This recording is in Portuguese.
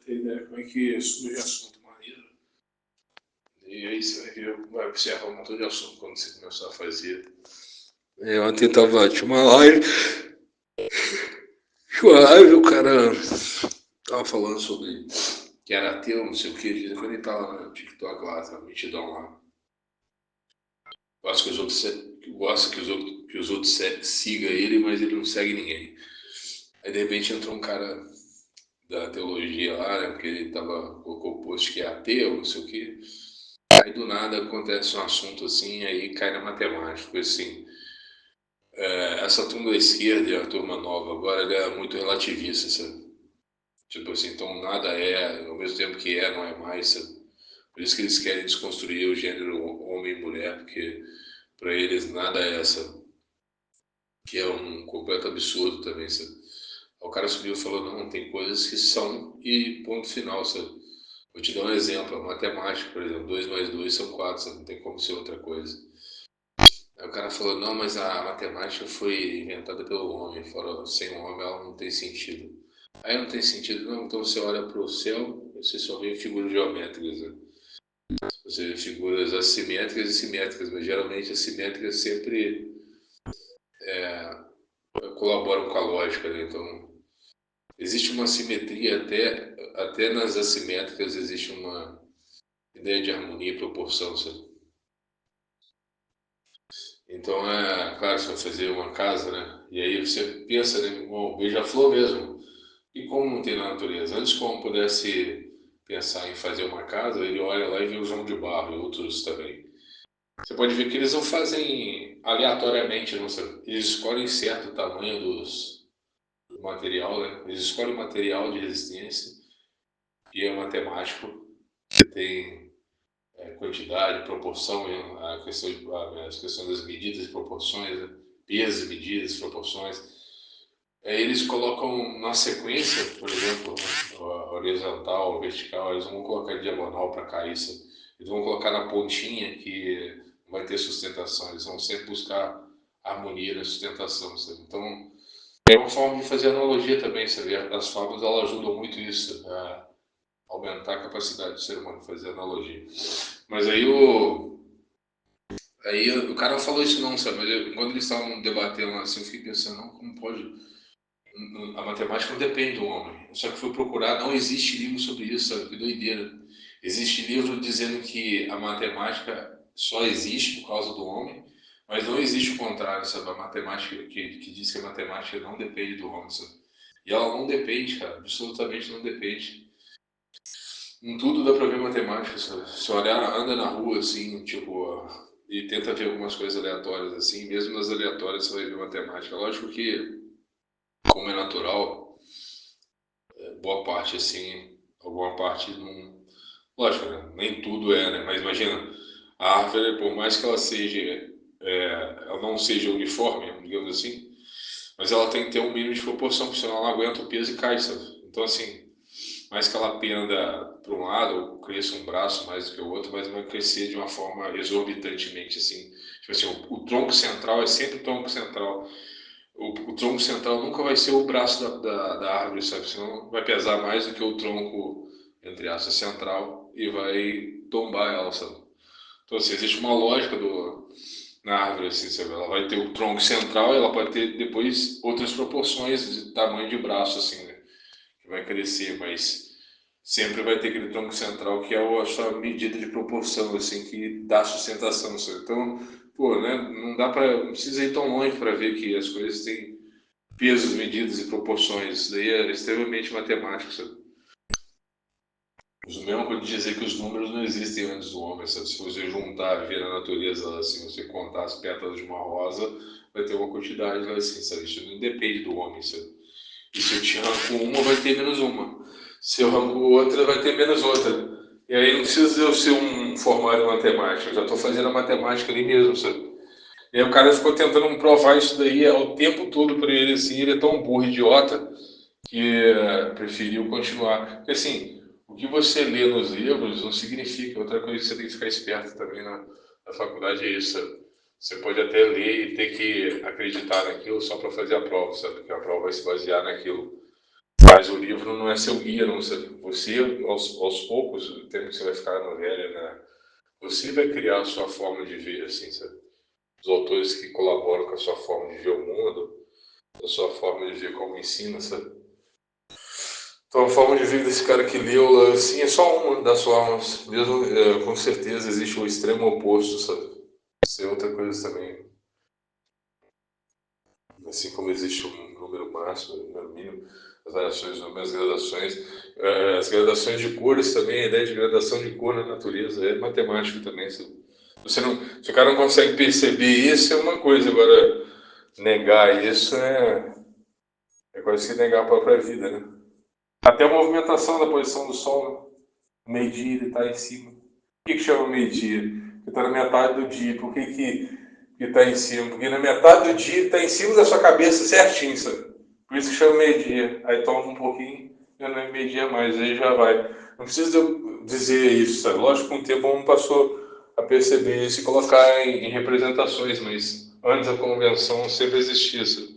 ter ideia como é que surge assunto maneiro. E aí você vai ver, vai observar um montão de assunto quando você começar a fazer. Ontem tinha uma live. O cara tava falando sobre que era ateu, não sei o que, quando ele tava no TikTok lá, tá metidão lá. Gosta que os outros sigam ele, mas ele não segue ninguém. Aí de repente entrou um cara da teologia lá, né? Porque ele colocou o post que é ateu, não sei o que. Aí do nada acontece um assunto assim, aí cai na matemática, assim. Essa turma da esquerda e a turma nova agora, ela é muito relativista, sabe? Tipo assim, então nada é, ao mesmo tempo que é, não é mais, sabe? Por isso que eles querem desconstruir o gênero homem e mulher, porque para eles nada é essa, que é um completo absurdo também, sabe? O cara subiu e falou, não, tem coisas que são e ponto final, sabe? Vou te dar um exemplo, a matemática, por exemplo, 2 mais 2 são 4, sabe? Não tem como ser outra coisa. Aí o cara falou, não, mas a matemática foi inventada pelo homem, falou, sem o homem ela não tem sentido. Aí não tem sentido, não, então você olha para o céu, você só vê figuras geométricas, né? Você vê figuras assimétricas e simétricas, mas geralmente as simétricas sempre colaboram com a lógica, né? Então, existe uma simetria até nas assimétricas existe uma ideia de harmonia e proporção, sabe? Então, claro, você vai fazer uma casa, né? E aí você pensa, né? Bom, beija-flor mesmo. E como não tem na natureza? Antes, como pudesse pensar em fazer uma casa, ele olha lá e vê o João de Barro e outros também. Você pode ver que eles não fazem aleatoriamente, não sei. Eles escolhem certo tamanho do material, né? Eles escolhem o material de resistência e é matemático. Você tem quantidade, proporção, as questões das medidas e proporções, né? Pesos, medidas, proporções. Eles colocam na sequência, por exemplo, a horizontal, a vertical, eles vão colocar diagonal para cair, sabe? Eles vão colocar na pontinha que vai ter sustentação, eles vão sempre buscar harmonia na sustentação, sabe? Então, é uma forma de fazer analogia também, sabe? As fábulas elas ajudam muito isso, a aumentar a capacidade do ser humano de fazer analogia. Mas aí o cara não falou isso não, sabe? Mas quando eles estavam debatendo assim, eu fiquei pensando, não, como pode? A matemática não depende do homem. Só que fui procurar, não existe livro sobre isso, sabe? Que doideira. Existe livro dizendo que a matemática só existe por causa do homem, mas não existe o contrário, sabe? A matemática que diz que a matemática não depende do homem, sabe? E ela não depende, cara, absolutamente não depende. Em tudo dá pra ver matemática, sabe? Se olhar, anda na rua assim, tipo, e tenta ver algumas coisas aleatórias assim, mesmo nas aleatórias você vai ver matemática. Lógico que, como é natural, boa parte assim, alguma parte não. Lógico, né? Nem tudo é, né? Mas imagina, a árvore, por mais que ela seja, ela não seja uniforme, digamos assim, mas ela tem que ter um mínimo de proporção, porque senão ela não aguenta o peso e cai, sabe? Então, assim, mais que ela penda para um lado, ou cresça um braço mais do que o outro, mas vai crescer de uma forma exorbitantemente, assim. Tipo assim, o tronco central é sempre o tronco central. O tronco central nunca vai ser o braço da árvore, sabe? Senão vai pesar mais do que o tronco, entre aspas, central e vai tombar ela, sabe? Então, assim, existe uma lógica na árvore, assim, sabe? Ela vai ter o tronco central e ela pode ter depois outras proporções de tamanho de braço, assim, né? Que vai crescer, mas sempre vai ter aquele tronco central que é a sua medida de proporção, assim, que dá sustentação, sabe? Então, pô, né? Não precisa ir tão longe para ver que as coisas têm pesos, medidas e proporções. Isso daí é extremamente matemático, sabe? Isso mesmo pode dizer que os números não existem antes do homem, sabe? Se você juntar, ver na natureza, assim, você contar as pétalas de uma rosa, vai ter uma quantidade lá assim, sabe? Isso não depende do homem, sabe? E se eu te arranco uma, vai ter menos uma. Se eu arranco outra, vai ter menos outra. E aí não precisa eu ser um formado em matemática, eu já estou fazendo a matemática ali mesmo, sabe? E aí o cara ficou tentando provar isso daí o tempo todo para ele, assim, ele é tão burro, idiota, que preferiu continuar. Porque assim, o que você lê nos livros não significa, outra coisa que você tem que ficar esperto também na faculdade é isso, sabe? Você pode até ler e ter que acreditar naquilo só para fazer a prova, sabe? Porque a prova vai se basear naquilo. Mas o livro não é seu guia, não, sabe? Você, aos poucos, o tempo que você vai ficar no velho, né? Você vai criar a sua forma de ver, assim, sabe? Os autores que colaboram com a sua forma de ver o mundo, a sua forma de ver como ensina, sabe? Então, a forma de ver desse cara que leu, assim, é só uma das formas. Mesmo, com certeza, existe o extremo oposto, sabe? Isso é outra coisa também. Assim como existe um número máximo, um número mínimo, as variações, as gradações. As gradações de cores também, a ideia de gradação de cor na natureza é matemática também, sabe? Se o cara não consegue perceber isso, é uma coisa. Agora, negar isso é quase que negar a própria vida, né? Até a movimentação da posição do Sol, né? Meio-dia ele está em cima. Por que chama meio-dia? Porque está na metade do dia. Por que está em cima? Porque na metade do dia está em cima da sua cabeça certinho, sabe? Por isso que chama meio-dia. Aí toma um pouquinho, já não é meio-dia mais, aí já vai. Não precisa eu dizer isso, sabe? Lógico que com o tempo o homem passou a perceber isso e colocar em representações, mas antes a convenção sempre existia, sabe?